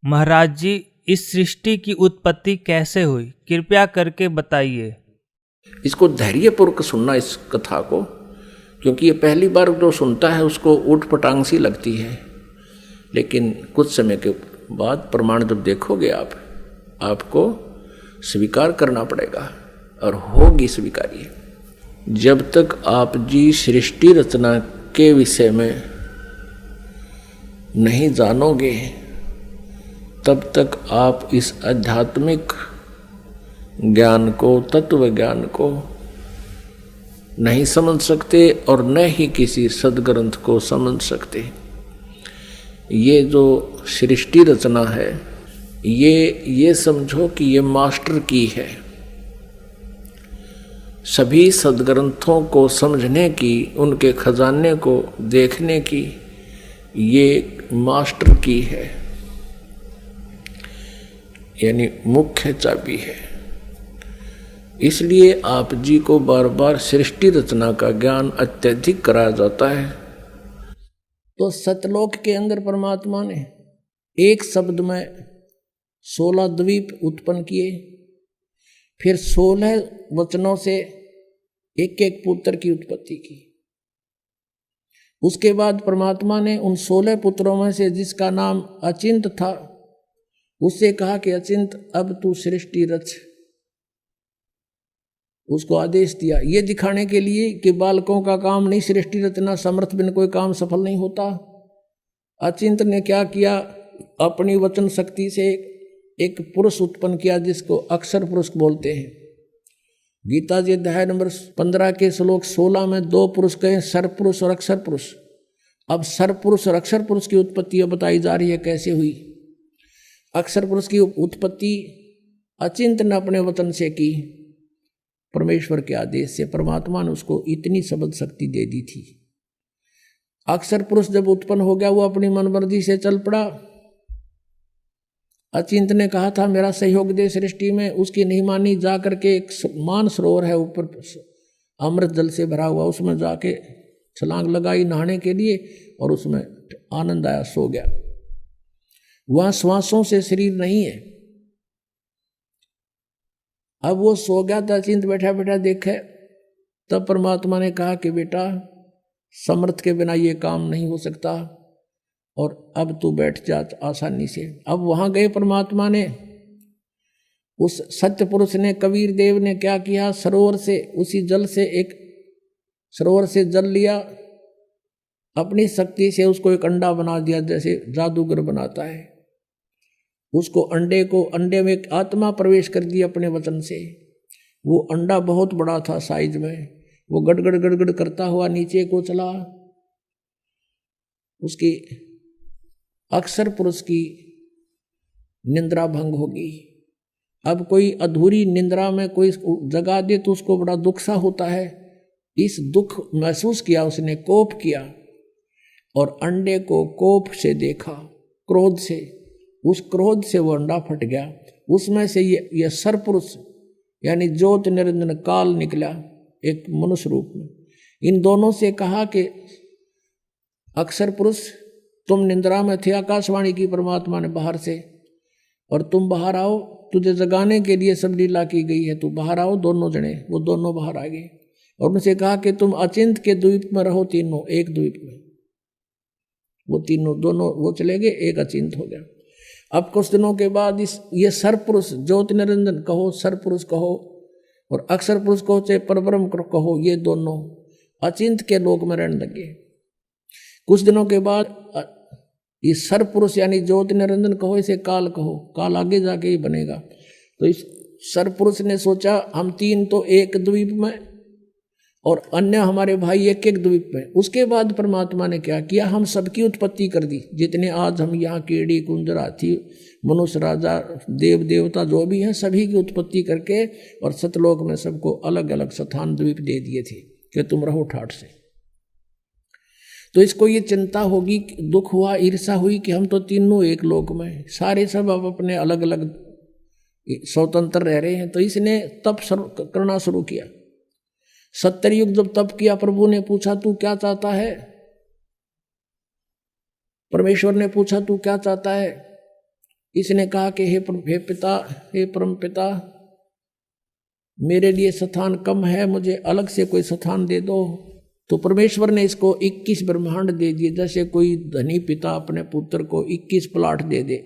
महाराज जी, इस सृष्टि की उत्पत्ति कैसे हुई, कृपया करके बताइए। इसको धैर्यपूर्वक सुनना, इस कथा को, क्योंकि ये पहली बार जो सुनता है उसको ऊट पटांग सी लगती है, लेकिन कुछ समय के बाद प्रमाण जब देखोगे आपको स्वीकार करना पड़ेगा और होगी स्वीकार्य। जब तक आप जी सृष्टि रचना के विषय में नहीं जानोगे तब तक आप इस आध्यात्मिक ज्ञान को, तत्व ज्ञान को नहीं समझ सकते और न ही किसी सदग्रंथ को समझ सकते। ये जो सृष्टि रचना है, ये समझो कि ये मास्टर की है। सभी सदग्रंथों को समझने की, उनके खजाने को देखने की ये मास्टर की है, यानी मुख्य चाबी है। इसलिए आप जी को बार बार सृष्टि रचना का ज्ञान अत्यधिक कराया जाता है। तो सतलोक के अंदर परमात्मा ने एक शब्द में 16 द्वीप उत्पन्न किए, फिर 16 वचनों से एक एक पुत्र की उत्पत्ति की। उसके बाद परमात्मा ने उन 16 पुत्रों में से जिसका नाम अचिंत था, उससे कहा कि अचिंत अब तू सृष्टि रच। उसको आदेश दिया, ये दिखाने के लिए कि बालकों का काम नहीं सृष्टि रचना, समर्थ बिन कोई काम सफल नहीं होता। अचिंत ने क्या किया, अपनी वचन शक्ति से एक पुरुष उत्पन्न किया जिसको अक्षर पुरुष बोलते हैं। गीता जी अध्याय नंबर 15 के श्लोक 16 में 2 पुरुष कहे, सरपुरुष और अक्षर पुरुष। अब सरपुरुष और अक्षर पुरुष की उत्पत्ति बताई जा रही है कैसे हुई। अक्षर पुरुष की उत्पत्ति अचिंत ने अपने वचन से की, परमेश्वर के आदेश से। परमात्मा ने उसको इतनी शब्द शक्ति दे दी थी। अक्षर पुरुष जब उत्पन्न हो गया, वो अपनी मनमर्जी से चल पड़ा। अचिंत ने कहा था मेरा सहयोग दे सृष्टि में, उसकी नहीं मानी। जा करके एक मान सरोवर है ऊपर अमृत जल से भरा हुआ, उसमें जाके छलांग लगाई नहाने के लिए और उसमें आनंद आया, सो गया। वहां श्वासों से शरीर नहीं है। अब वो सो गया था, अचिंत बैठा बैठा देखे, तब परमात्मा ने कहा कि बेटा समर्थ के बिना ये काम नहीं हो सकता और अब तू बैठ जा आसानी से। अब वहां गए परमात्मा ने, उस सत्य पुरुष ने, कबीर देव ने क्या किया, सरोवर से, उसी जल से, एक सरोवर से जल लिया, अपनी शक्ति से उसको एक अंडा बना दिया, जैसे जादूगर बनाता है। उसको अंडे में एक आत्मा प्रवेश कर दी अपने वचन से। वो अंडा बहुत बड़ा था साइज में, वो गड़गड़ गड़गड़ करता हुआ नीचे को चला। उसकी अक्षर पुरुष की निंद्रा भंग होगी। अब कोई अधूरी निंद्रा में कोई जगा दे तो उसको बड़ा दुख सा होता है। इस दुख महसूस किया उसने, कोप किया और अंडे को कोप से देखा, क्रोध से। उस क्रोध से वो अंडा फट गया। उसमें से ये सरपुरुष यानी ज्योत निरंजन काल निकला एक मनुष्य रूप में। इन दोनों से कहा कि अक्षर पुरुष तुम निंद्रा में थे, आकाशवाणी की परमात्मा ने बाहर से, और तुम बाहर आओ, तुझे जगाने के लिए सब लीला की गई है, तू बाहर आओ। दोनों जने वो दोनों बाहर आ गए और उनसे कहा कि तुम अचिंत के द्वीप में रहो, तीनों एक द्वीप में। वो तीनों दोनों वो चले गए, एक अचिंत हो गया। अब कुछ दिनों के बाद ये सरपुरुष, ज्योति निरंजन कहो, सरपुरुष कहो और अक्षर पुरुष कहो, चाहे परब्रह्म कहो, ये दोनों अचिंत के लोक में रहने लगे। कुछ दिनों के बाद ये सरपुरुष यानी ज्योति निरंजन कहो, इसे काल कहो, काल आगे जाके ही बनेगा। तो इस सरपुरुष ने सोचा हम तीन तो एक द्वीप में और अन्य हमारे भाई एक एक द्वीप में। उसके बाद परमात्मा ने क्या किया, हम सबकी उत्पत्ति कर दी। जितने आज हम यहाँ कीड़ी कुंजर हाथी मनुष्य राजा देव देवता जो भी हैं, सभी की उत्पत्ति करके और सतलोक में सबको अलग अलग स्थान द्वीप दे दिए थे कि तुम रहो ठाठ से। तो इसको ये चिंता होगी, दुख हुआ, ईर्षा हुई कि हम तो तीनों एक लोक में, सारे सब अब अपने अलग अलग स्वतंत्र रह रहे हैं। तो इसने तप करना शुरू किया। 70 युग जब तप किया, प्रभु ने पूछा तू क्या चाहता है, परमेश्वर ने पूछा तू क्या चाहता है। इसने कहा कि हे पिता, हे परम पिता, मेरे लिए स्थान कम है, मुझे अलग से कोई स्थान दे दो। तो परमेश्वर ने इसको 21 ब्रह्मांड दे दिए, जैसे कोई धनी पिता अपने पुत्र को 21 प्लाट दे दे,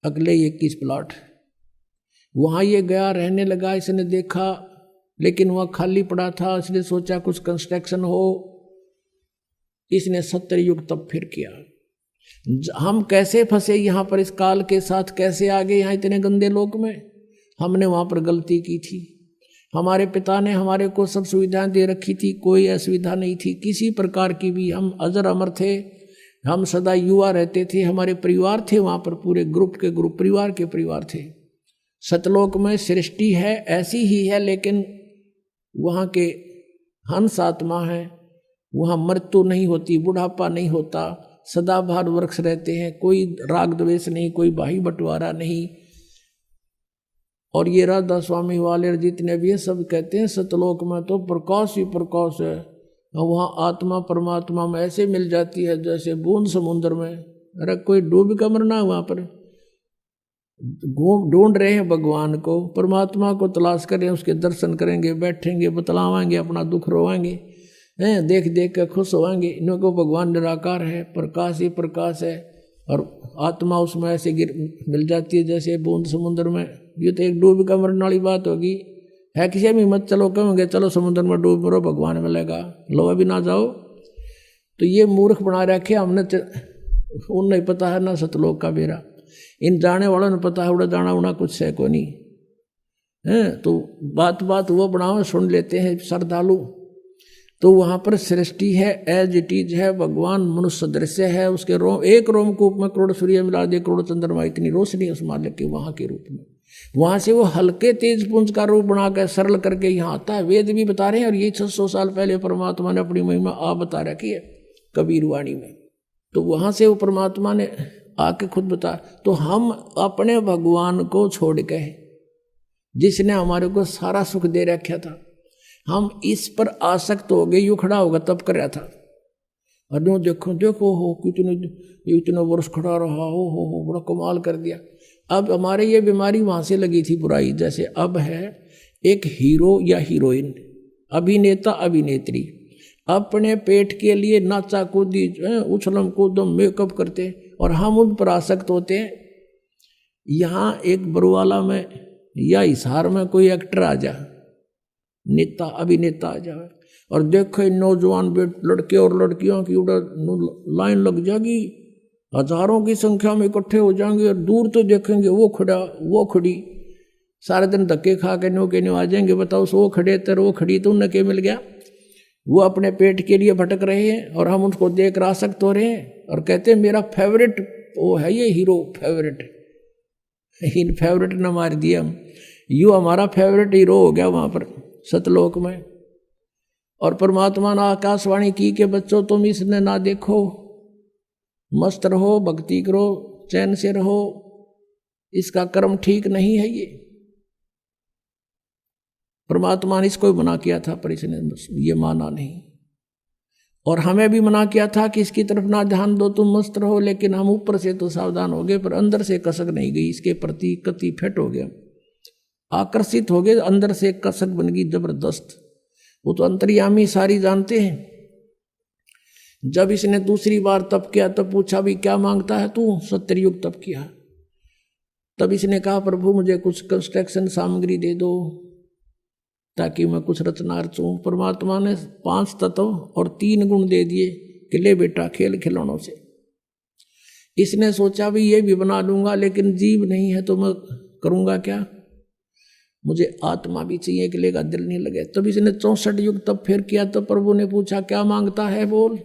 अगले 21 प्लाट। वहां ये गया, रहने लगा। इसने देखा लेकिन वह खाली पड़ा था। इसने सोचा कुछ कंस्ट्रक्शन हो। इसने 70 युग तब फिर किया। हम कैसे फंसे यहाँ पर, इस काल के साथ कैसे आ गए यहाँ इतने गंदे लोक में? हमने वहाँ पर गलती की थी। हमारे पिता ने हमारे को सब सुविधाएं दे रखी थी, कोई असुविधा नहीं थी किसी प्रकार की भी। हम अजर अमर थे, हम सदा युवा रहते थे। हमारे परिवार थे वहाँ पर, पूरे ग्रुप के ग्रुप, परिवार के परिवार थे। सतलोक में सृष्टि है ऐसी ही है, लेकिन वहाँ के हंस आत्मा है, वहाँ मृत्यु नहीं होती, बुढ़ापा नहीं होता, सदाबहार वृक्ष रहते हैं, कोई राग द्वेष नहीं, कोई भाई बंटवारा नहीं। और ये राधा स्वामी वाले जितने भी है सब कहते हैं सतलोक में तो प्रकाश ही प्रकाश है। वहाँ आत्मा परमात्मा में ऐसे मिल जाती है जैसे बूंद समुद्र में। अरे कोई डूब का मरना, वहाँ पर ढूंढ रहे हैं भगवान को, परमात्मा को तलाश कर रहे हैं, उसके दर्शन करेंगे, बैठेंगे, बतलावाएंगे, अपना दुख रोवाएंगे, हैं देख देख कर खुश होवाएंगे। इनको भगवान निराकार है, प्रकाश ही प्रकाश है, और आत्मा उसमें ऐसे मिल जाती है जैसे बूंद समुद्र में। ये तो एक डूब का मरने वाली बात होगी, है किसी में मत चलो, कहोगे चलो समुद्र में डूब मरो, भगवान मिलेगा, लो अभी ना जाओ। तो ये मूर्ख बना रखे हमने, उन नहीं पता है ना सतलोक का बेरा। इन जाने वालों ने पता है, उड़ा जाना उड़ा कुछ है को नहीं है। तो बात बात वो बनाओ, सुन लेते हैं श्रद्धालु। तो वहाँ पर सृष्टि है, एज इट इज है, भगवान मनुष्य दृश्य है। उसके एक रोमकूप में करोड़ सूर्य मिला दे, करोड़ चंद्रमा, इतनी रोशनी उस मालिक के वहाँ के रूप में। वहाँ से वो हल्के तेज पुंज का रूप बनाकर सरल करके यहाँ आता है। वेद भी बता रहे हैं, और ये 600 साल पहले परमात्मा ने अपनी महिमा आप बता रखी है कबीर वाणी में। तो वहाँ से वो परमात्मा ने आके खुद बता। तो हम अपने भगवान को छोड़ के, जिसने हमारे को सारा सुख दे रखा था, हम इस पर आसक्त हो गए। यूँ खड़ा होगा तब कर रहा था, और यूँ देखो देखो हो इतने वर्ष खड़ा रहा, हो बड़ा कमाल कर दिया। अब हमारे ये बीमारी वहाँ से लगी थी बुराई। जैसे अब है एक हीरो या हीरोइन, अभिनेता अभिनेत्री, अपने पेट के लिए नाचा कूदी, उछलम कूदम, मेकअप करते, और हम उन पर आसक्त होते हैं। यहाँ एक बरुवाला में या हिसार में कोई एक्टर आ जा, नेता अभिनेता आ जाए, और देखो नौजवान लड़के और लड़कियों की लाइन लग जाएगी, हजारों की संख्या में इकट्ठे हो जाएंगे, और दूर तो देखेंगे वो खड़ा वो खड़ी, सारे दिन धक्के खा के न्यू आ जाएंगे। बताओ, वो खड़े तर वो खड़ी, तो उन्हें क्या मिल गया? वो अपने पेट के लिए भटक रहे हैं, और हम उनको देख कर आसक्त हो रहे हैं, और कहते हैं मेरा फेवरेट वो है ये हीरो, फेवरेट। इन फेवरेट न मार दिया हम, यू हमारा फेवरेट हीरो हो गया वहाँ पर सतलोक में। और परमात्मा ने आकाशवाणी की कि बच्चों तुम इसने ना देखो, मस्त रहो, भक्ति करो, चैन से रहो, इसका कर्म ठीक नहीं है। ये परमात्मा ने इसको मना किया था, पर इसने ये माना नहीं। और हमें भी मना किया था कि इसकी तरफ ना ध्यान दो, तुम मस्त रहो, लेकिन हम ऊपर से तो सावधान हो गए, पर अंदर से कसक नहीं गई, इसके प्रति कति फिट हो गया, आकर्षित हो गए, अंदर से कसक बन गई जबरदस्त। वो तो अंतर्यामी सारी जानते हैं। जब इसने दूसरी बार तप किया, तब पूछा भी क्या मांगता है तू? 70 युग तप किया। तब इसने कहा प्रभु मुझे कुछ कंस्ट्रक्शन सामग्री दे दो ताकि मैं कुछ रचना रचूं। परमात्मा ने 5 तत्व और 3 गुण दे दिए कि ले बेटा खेल खिलौनों से। इसने सोचा भी ये भी बना लूंगा, लेकिन जीव नहीं है तो मैं करूंगा क्या, मुझे आत्मा भी चाहिए, कि लेगा दिल नहीं लगे। तब इसने 64 युग तब फिर किया। तो प्रभु ने पूछा क्या मांगता है, बोल,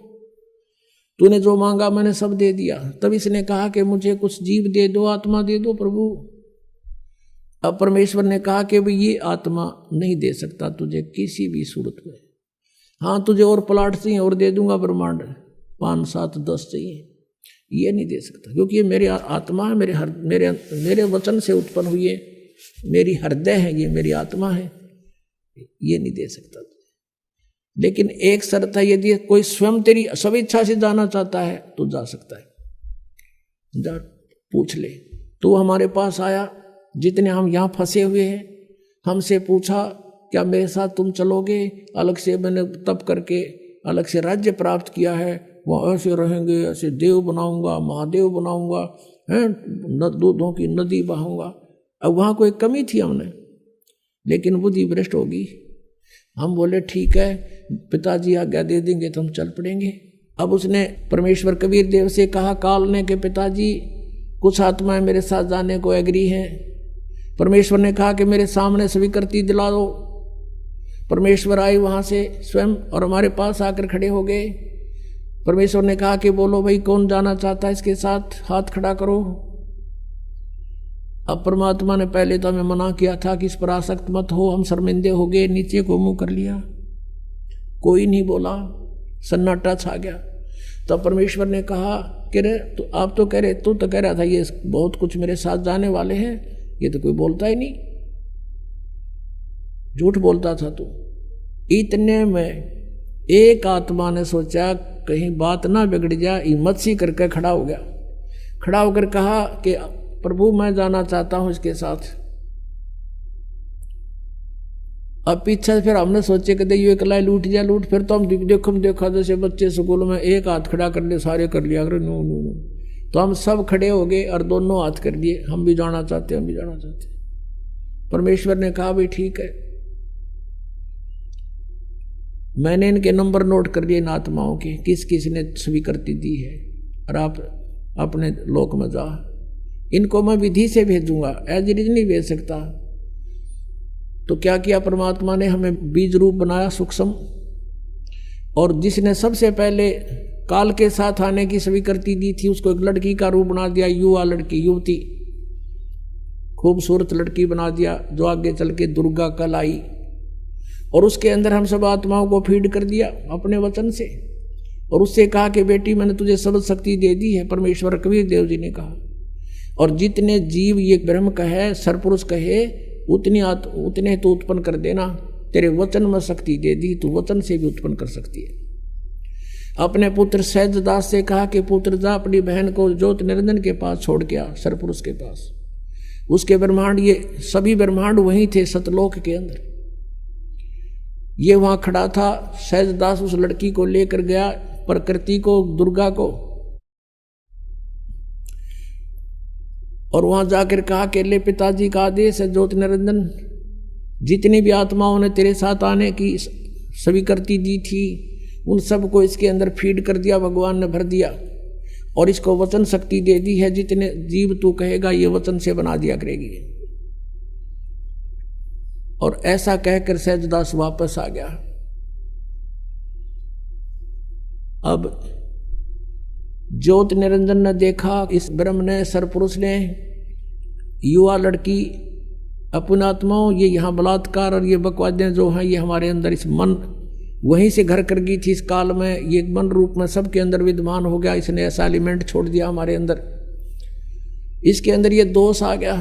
तूने जो मांगा मैंने सब दे दिया। तब इसने कहा कि मुझे कुछ जीव दे दो, आत्मा दे दो प्रभु। अब परमेश्वर ने कहा कि भाई ये आत्मा नहीं दे सकता तुझे किसी भी सूरत में। हाँ तुझे और प्लाट चाहिए और दे दूंगा, ब्रह्मांड 5, 7, 10 चाहिए, ये नहीं दे सकता, क्योंकि ये मेरी आत्मा है, मेरे वचन से उत्पन्न हुई है, मेरी हृदय है, ये मेरी आत्मा है, ये नहीं दे सकता। लेकिन एक शर्त है, यदि कोई स्वयं तेरी सब इच्छा से जाना चाहता है तो जा सकता है। जा पूछ ले। तू हमारे पास आया, जितने हम यहाँ फंसे हुए हैं, हमसे पूछा क्या मेरे साथ तुम चलोगे? अलग से मैंने तप करके अलग से राज्य प्राप्त किया है, वहाँ ऐसे रहेंगे, ऐसे देव बनाऊंगा, महादेव बनाऊंगा, हैं, दूधों की नदी बहाऊंगा। अब वहाँ कोई कमी थी हमने, लेकिन बुद्धि भ्रष्ट होगी। हम बोले ठीक है, पिताजी आज्ञा दे देंगे तो हम चल पड़ेंगे। अब उसने परमेश्वर कबीर देव से कहा काल ने कि पिताजी कुछ आत्माएं मेरे साथ जाने को एग्री हैं। परमेश्वर ने कहा कि मेरे सामने स्वीकृति दिला दो। परमेश्वर आए वहाँ से स्वयं और हमारे पास आकर खड़े हो गए। परमेश्वर ने कहा कि बोलो भाई कौन जाना चाहता है इसके साथ, हाथ खड़ा करो। अब परमात्मा ने पहले तो हमें मना किया था कि इस पर आसक्त मत हो, हम शर्मिंदे हो गए, नीचे को मुंह कर लिया, कोई नहीं बोला, सन्नाटा छा गया। तो परमेश्वर ने कहा कि रे तो आप तो कह रहे, तू तो कह रहा था ये बहुत कुछ मेरे साथ जाने वाले हैं, ये तो कोई बोलता ही नहीं, झूठ बोलता था तू। इतने में एक आत्मा ने सोचा कहीं बात ना बिगड़ जाए, हिम्मत सी करके खड़ा हो गया। खड़ा होकर कहा कि प्रभु मैं जाना चाहता हूं इसके साथ। अब पीछे फिर हमने सोचे कि ये कलाई लूट जा लूट, फिर तो हम देखा जैसे बच्चे स्कूल में एक हाथ खड़ा कर ले, सारे कर लिया, अगर नो नो नो, तो हम सब खड़े हो गए और दोनों हाथ कर दिए, हम भी जाना चाहते, हम भी जाना चाहते। परमेश्वर ने कहा भाई ठीक है, मैंने इनके नंबर नोट कर लिए इन आत्माओं के, किस किस ने स्वीकृति दी है, और आप अपने लोक में जा। इनको मैं विधि से भेजूंगा, एज इट इज नहीं भेज सकता। तो क्या किया परमात्मा ने, हमें बीज रूप बनाया सूक्ष्म, और जिसने सबसे पहले काल के साथ आने की स्वीकृति दी थी उसको एक लड़की का रूप बना दिया, युवा लड़की, युवती, खूबसूरत लड़की बना दिया, जो आगे चल के दुर्गा कल आई। और उसके अंदर हम सब आत्माओं को फीड कर दिया अपने वचन से, और उससे कहा कि बेटी मैंने तुझे सब शक्ति दे दी है, परमेश्वर कबीर देव जी ने कहा। और जितने जीव ये ब्रह्म कहे, सरपुरुष कहे, उतने तो उत्पन्न कर देना, तेरे वचन में शक्ति दे दी, तू वचन से भी उत्पन्न कर सकती है। अपने पुत्र सहजदास से कहा कि पुत्र जा अपनी बहन को ज्योत निरंजन के पास छोड़ के आ, सरपुरुष के पास। उसके ब्रह्मांड, ये सभी ब्रह्मांड वहीं थे सतलोक के अंदर, ये वहां खड़ा था। सहजदास उस लड़की को लेकर गया, प्रकृति को, दुर्गा को, और वहां जाकर कहा कि ले पिताजी का आदेश है, ज्योति निरंजन जितनी भी आत्माओं ने तेरे साथ आने की स्वीकृति दी थी उन सबको इसके अंदर फीड कर दिया, भगवान ने भर दिया, और इसको वचन शक्ति दे दी है, जितने जीव तू कहेगा ये वचन से बना दिया करेगी। और ऐसा कहकर सहजदास वापस आ गया। अब ज्योत निरंजन ने देखा, इस ब्रह्म ने, सरपुरुष ने, युवा लड़की, अपनात्माओं, ये यहाँ बलात्कार और ये बकवादें जो हैं ये हमारे अंदर, इस मन वहीं से घर कर गई थी इस काल में, ये मन रूप में सबके अंदर विद्यमान हो गया, इसने ऐसा एलिमेंट छोड़ दिया हमारे अंदर, इसके अंदर ये दोष आ गया।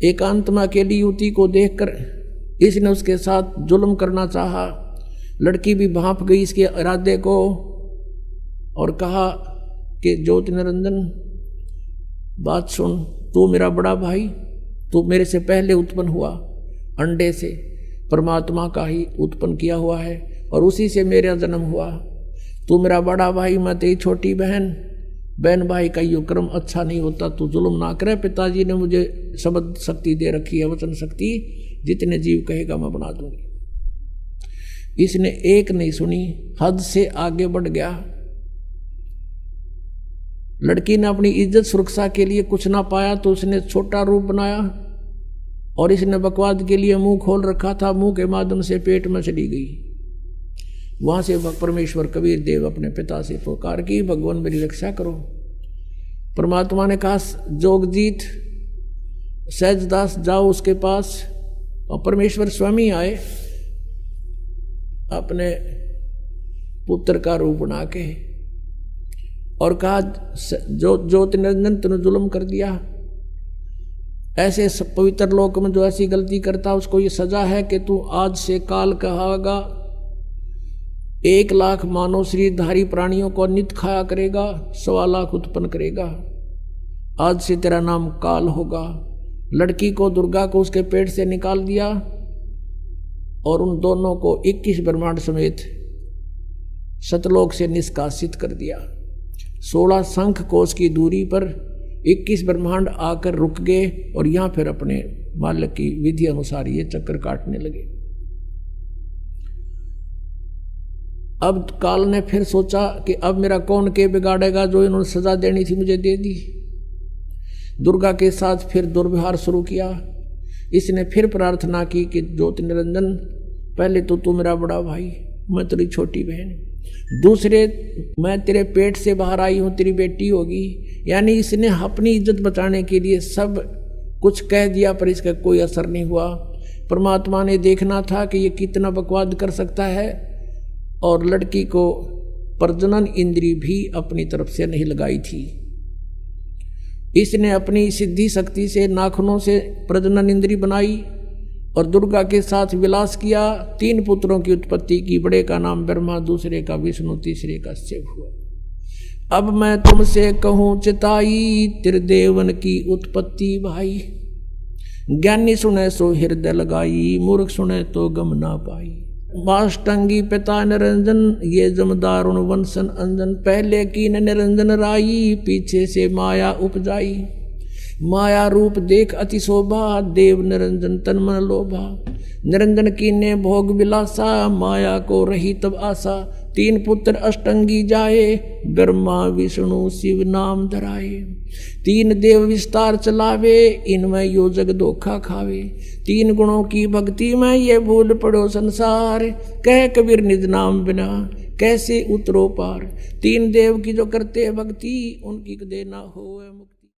एकांत में अकेली युवती को देखकर इसने उसके साथ जुल्म करना चाहा, लड़की भी भांप गई इसके इरादे को, और कहा कि ज्योति निरंजन बात सुन, तू मेरा बड़ा भाई, तू मेरे से पहले उत्पन्न हुआ, अंडे से परमात्मा का ही उत्पन्न किया हुआ है, और उसी से मेरा जन्म हुआ। तू मेरा बड़ा भाई, मैं तेरी छोटी बहन, बहन भाई का यो क्रम अच्छा नहीं होता, तू जुल्म ना करे। पिताजी ने मुझे शब्द शक्ति दे रखी है, वचन शक्ति, जितने जीव कहेगा मैं बना दूंगी। इसने एक नहीं सुनी, हद से आगे बढ़ गया। लड़की ने अपनी इज्जत सुरक्षा के लिए कुछ ना पाया तो उसने छोटा रूप बनाया, और इसने बकवाद के लिए मुंह खोल रखा था, मुंह के माध्यम से पेट में चली गई। वहां से परमेश्वर कबीर देव अपने पिता से पुकार की, भगवान मेरी रक्षा करो। परमात्मा ने कहा जोगजीत, सहजदास जाओ उसके पास, और परमेश्वर स्वयं आए अपने पुत्र का रूप बना के, और कहा ज्योति निरंजन तूने जुल्म कर दिया, ऐसे पवित्र लोक में जो ऐसी गलती करता उसको ये सजा है कि तू आज से काल कहागा 1 लाख मानव शरीरधारी प्राणियों को नित खाया करेगा, 1.25 लाख उत्पन्न करेगा। आज से तेरा नाम काल होगा। लड़की को, दुर्गा को उसके पेट से निकाल दिया और उन दोनों को 21 ब्रह्मांड समेत सतलोक से निष्कासित कर दिया। 16 शंख कोश की दूरी पर 21 ब्रह्मांड आकर रुक गए और यहां फिर अपने मालिक की विधि अनुसार ये चक्कर काटने लगे। अब काल ने फिर सोचा कि अब मेरा कौन के बिगाड़ेगा, जो इन्होंने सजा देनी थी मुझे दे दी। दुर्गा के साथ फिर दुर्व्यवहार शुरू किया। इसने फिर प्रार्थना की कि ज्योति निरंजन, पहले तो तू मेरा बड़ा भाई, मैं तेरी छोटी बहन, दूसरे मैं तेरे पेट से बाहर आई हूं, तेरी बेटी होगी। यानी इसने अपनी इज्जत बचाने के लिए सब कुछ कह दिया, पर इसका कोई असर नहीं हुआ। परमात्मा ने देखना था कि ये कितना बकवाद कर सकता है, और लड़की को प्रजनन इंद्री भी अपनी तरफ से नहीं लगाई थी। इसने अपनी सिद्धि शक्ति से नाखूनों से प्रजनन इंद्री बनाई और दुर्गा के साथ विलास किया। 3 पुत्रों की उत्पत्ति की। बड़े का नाम ब्रह्मा, दूसरे का विष्णु, तीसरे का शिव हुआ। अब मैं तुमसे कहूं चिताई, त्रिदेवन की उत्पत्ति भाई। ज्ञानी सुने सो हृदय लगाई, मूर्ख सुने तो गम ना पाई। माष्टंगी पिता निरंजन, ये जमदारुण वंशन अंजन। पहले की निरंजन राई, पीछे से माया उपजाई। माया रूप देख अति शोभा, देव निरंजन तन मन लोभा। निरंजन की ने भोग विलासा, माया को रही तब आशा। 3 पुत्र अष्टंगी जाए, ब्रह्मा विष्णु शिव नाम धराए। 3 देव विस्तार चलावे, इनमें यो जग धोखा खावे। 3 गुणों की भक्ति में ये भूल पड़ो संसार, कह कबीर निज नाम बिना कैसे उतरो पार। 3 देव की जो करते भक्ति, उनकी कदे ना हो मुक्ति।